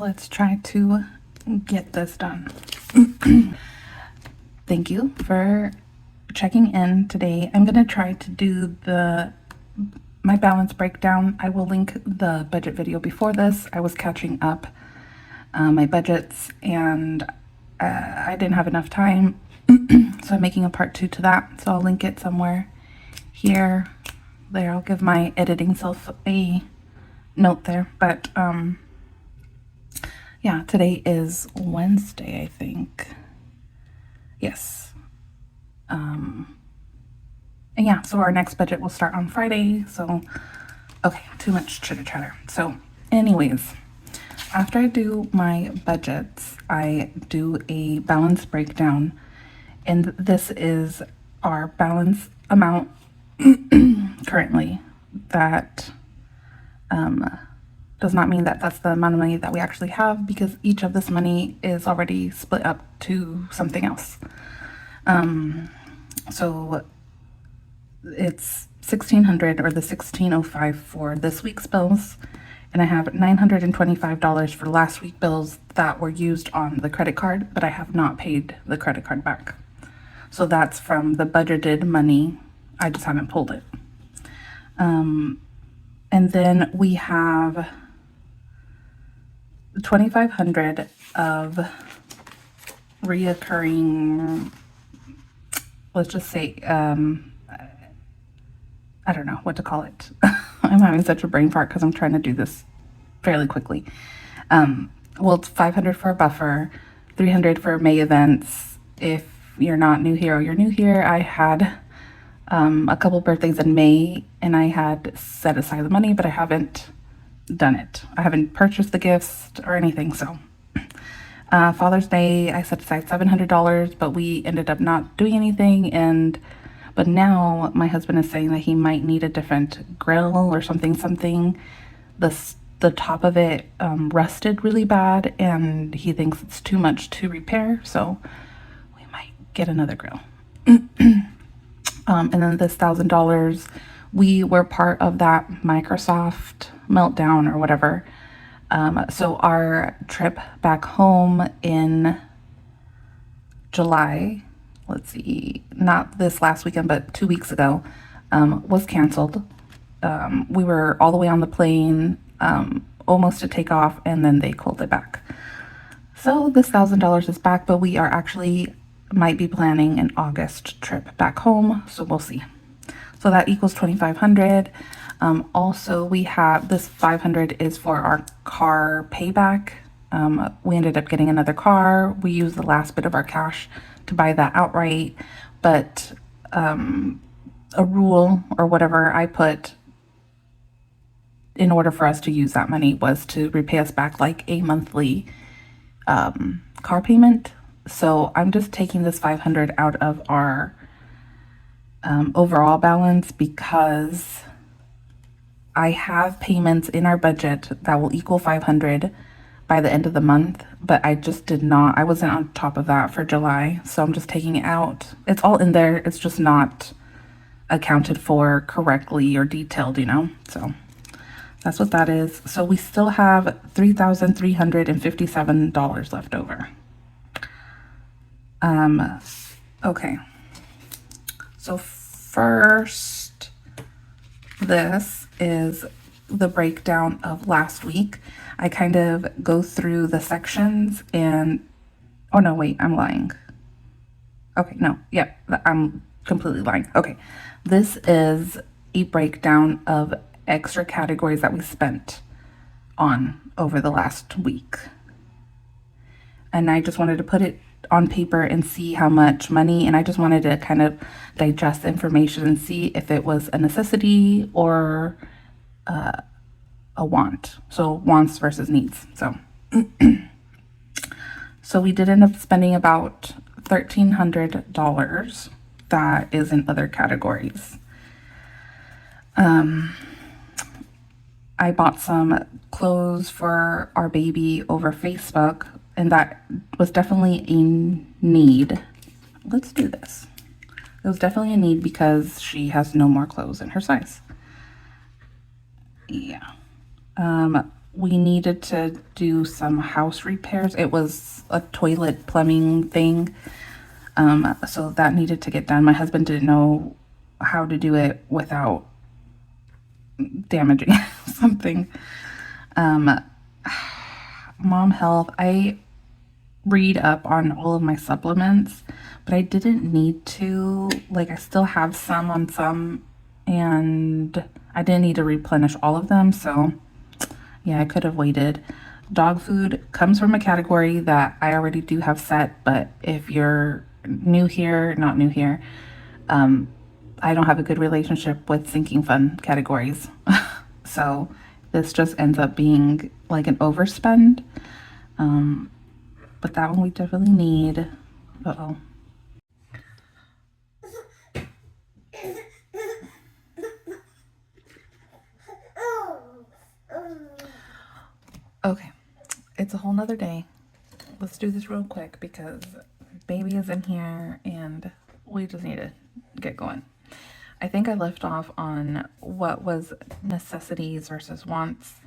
let's try to get this done. Thank you for checking in today. I'm going to try to do my balance breakdown. I will link the budget video before this. I was catching up my budgets and I didn't have enough time. So I'm making a part 2 to that. So I'll link it somewhere here. There, I'll give my editing self a note there. But yeah, today is Wednesday, I think. Yes. And yeah, so our next budget will start on Friday. So, okay, too much chitter chatter. So anyways, after I do my budgets, I do a balance breakdown. And this is our balance amount currently. That does not mean that that's the amount of money that we actually have, because each of this money is already split up to something else. So it's $1,600, or the $1,605 for this week's bills, and I have $925 for last week's bills that were used on the credit card, but I have not paid the credit card back. So that's from the budgeted money. I just haven't pulled it. And then we have $2,500 of reoccurring, let's just say, I don't know what to call it. I'm having such a brain fart because I'm trying to do this fairly quickly. Well, it's $500 for a buffer, $300 for May events. If you're not new here or you're new here, I had a couple birthdays in May and I had set aside the money, but I haven't done it. I haven't purchased the gifts or anything. So Father's Day, I set aside $700, but we ended up not doing anything. But now my husband is saying that he might need a different grill or something. The top of it rusted really bad, and he thinks it's too much to repair. So we might get another grill. And then this $1,000, we were part of that Microsoft meltdown or whatever. So our trip back home in July, let's see, not this last weekend, but 2 weeks ago, was canceled. We were all the way on the plane, almost to take off, and then they called it back. So this $1,000 is back, but we are actually might be planning an August trip back home, so we'll see. So that equals $2,500. Also, we have this $500 is for our car payback. We ended up getting another car. We used the last bit of our cash to buy that outright, but a rule or whatever I put in order for us to use that money was to repay us back like a monthly car payment. So I'm just taking this $500 out of our overall balance because I have payments in our budget that will equal $500 by the end of the month, but I just I wasn't on top of that for July, so I'm just taking it out. It's all in there, it's just not accounted for correctly or detailed, so that's what that is. So we still have $3,357 left over. Okay, so first, this is the breakdown of last week. I kind of go through the sections and, oh no, wait, I'm lying. Okay, no, yeah, I'm completely lying. Okay, this is a breakdown of extra categories that we spent on over the last week. And I just wanted to put it on paper and see how much money, and I just wanted to kind of digest the information and see if it was a necessity or a want. So wants versus needs. So so we did end up spending about $1,300 that is in other categories. I bought some clothes for our baby over Facebook, and that was definitely a need. Let's do this. It was definitely a need because she has no more clothes in her size. Yeah. we needed to do some house repairs. It was a toilet plumbing thing. So that needed to get done. My husband didn't know how to do it without damaging something. Mom Health, I read up on all of my supplements, but I didn't need to. Like, I still have some on some, and I didn't need to replenish all of them. So, yeah, I could have waited. Dog food comes from a category that I already do have set, but if you're new here, not new here, I don't have a good relationship with sinking fund categories. So this just ends up being like an overspend. But that one we definitely need. Uh-oh. Okay, it's a whole nother day. Let's do this real quick because baby is in here and we just need to get going. I think I left off on what was necessities versus wants.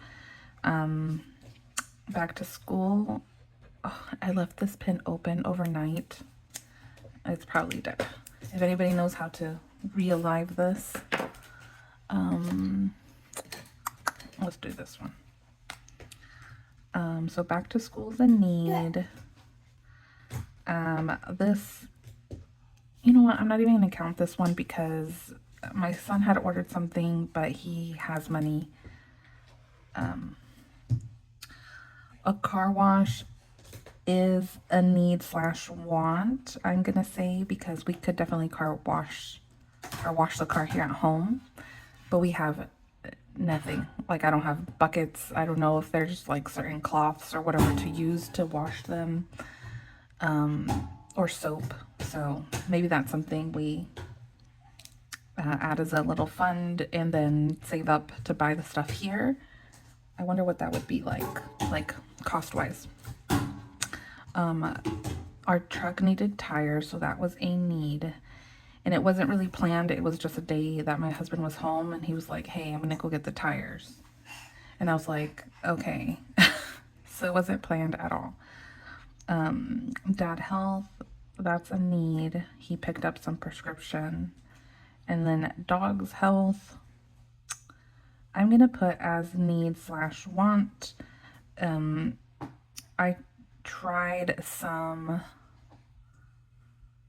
Back to school. Oh, I left this pin open overnight. It's probably dead. If anybody knows how to re-alive this, let's do this one. So back to school's a need. This, you know what? I'm not even gonna count this one because my son had ordered something, but he has money. A car wash is a need slash want, I'm gonna say, because we could definitely car wash the car here at home, but we have nothing. Like, I don't have buckets. I don't know if there's like certain cloths or whatever to use to wash them, or soap. So maybe that's something we add as a little fund and then save up to buy the stuff here. I wonder what that would be like cost wise. Our truck needed tires, so that was a need. And it wasn't really planned. It was just a day that my husband was home and he was like, hey, I'm gonna go get the tires. And I was like, okay. So it wasn't planned at all. Dad health, that's a need. He picked up some prescription. And then dog's health, I'm gonna put as need slash want. I tried some,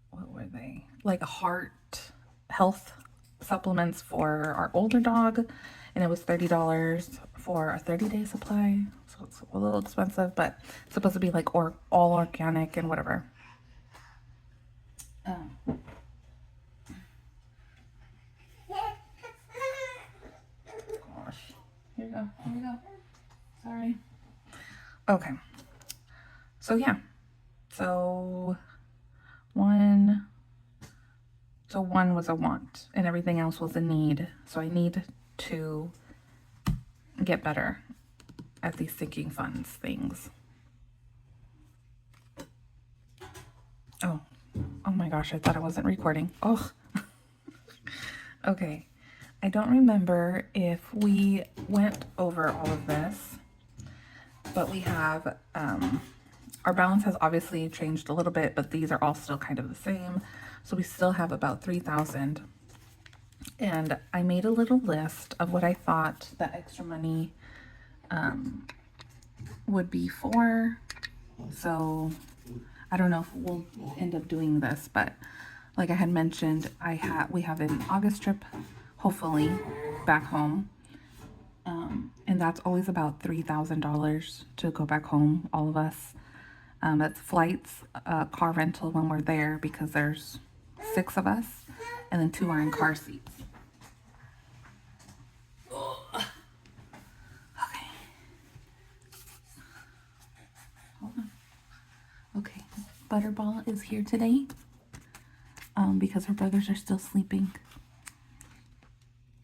what were they? Like heart health supplements for our older dog, and it was $30 for a 30-day supply. So it's a little expensive, but it's supposed to be like all organic and whatever. Gosh. Here you go. Here you go. Sorry. Okay. So yeah. So one was a want and everything else was a need. So I need to get better at these sinking funds things. Oh my gosh, I thought I wasn't recording. Oh. Okay. I don't remember if we went over all of this, but we have, our balance has obviously changed a little bit, but these are all still kind of the same. So we still have about 3,000. And I made a little list of what I thought that extra money would be for. So I don't know if we'll end up doing this, but like I had mentioned, we have an August trip, hopefully, back home. And that's always about $3,000 to go back home, all of us. That's flights, car rental when we're there, because there's 6 of us, and then 2 are in car seats. Okay. Hold on. Okay, Butterball is here today, because her brothers are still sleeping.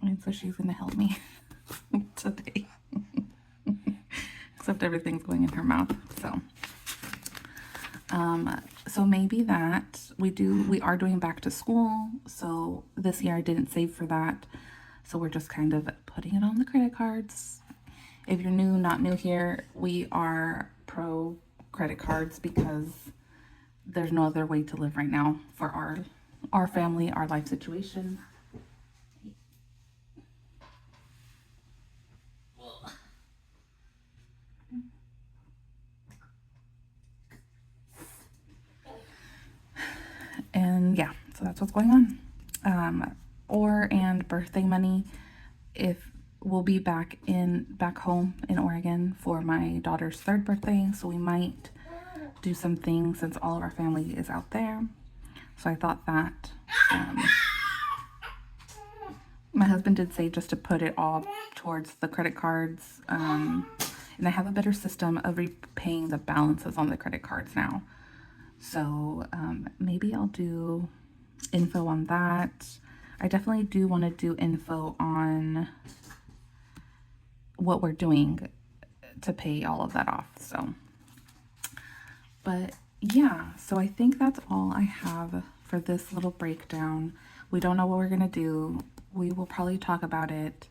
And so she's gonna help me today. Except everything's going in her mouth, so. So maybe that we are doing back to school. So this year I didn't save for that. So we're just kind of putting it on the credit cards If you're new, not new here, we are pro credit cards because there's no other way to live right now for our family, our life situation. And yeah, so that's what's going on. And birthday money. If we'll be back home in Oregon for my daughter's 3rd birthday, so we might do something since all of our family is out there. So I thought that my husband did say just to put it all towards the credit cards, and I have a better system of repaying the balances on the credit cards now. So maybe I'll do info on that. I definitely do want to do info on what we're doing to pay all of that off. So, but yeah, so I think that's all I have for this little breakdown. We don't know what we're going to do. We will probably talk about it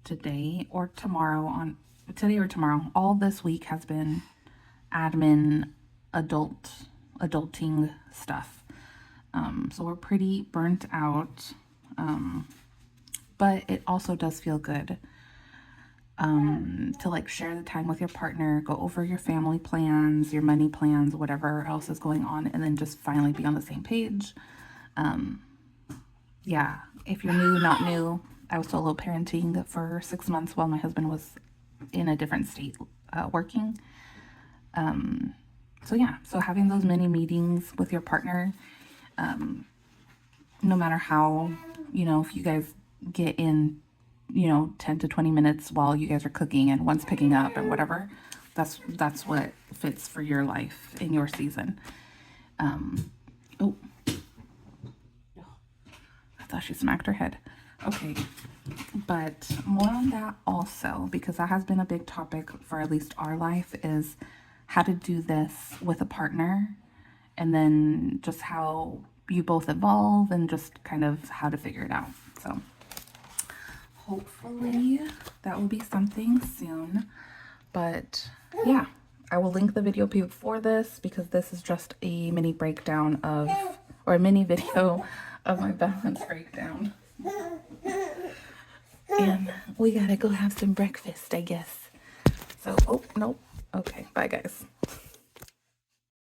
today or tomorrow. All this week has been admin, adulting stuff. So we're pretty burnt out. But it also does feel good to like share the time with your partner, go over your family plans, your money plans, whatever else is going on, and then just finally be on the same page. Yeah, if you're new, not new, I was solo parenting for 6 months while my husband was in a different state working. So yeah, so having those mini meetings with your partner, no matter how, if you guys get in, 10 to 20 minutes while you guys are cooking and one's picking up and whatever, that's what fits for your life in your season. Oh, I thought she smacked her head. Okay, but more on that also, because that has been a big topic for at least our life, is how to do this with a partner, and then just how you both evolve and just kind of how to figure it out. So hopefully that will be something soon. But yeah, I will link the video before this because this is just a mini breakdown or a mini video of my balance breakdown. And we gotta go have some breakfast, I guess. So, oh, nope. Okay, bye guys.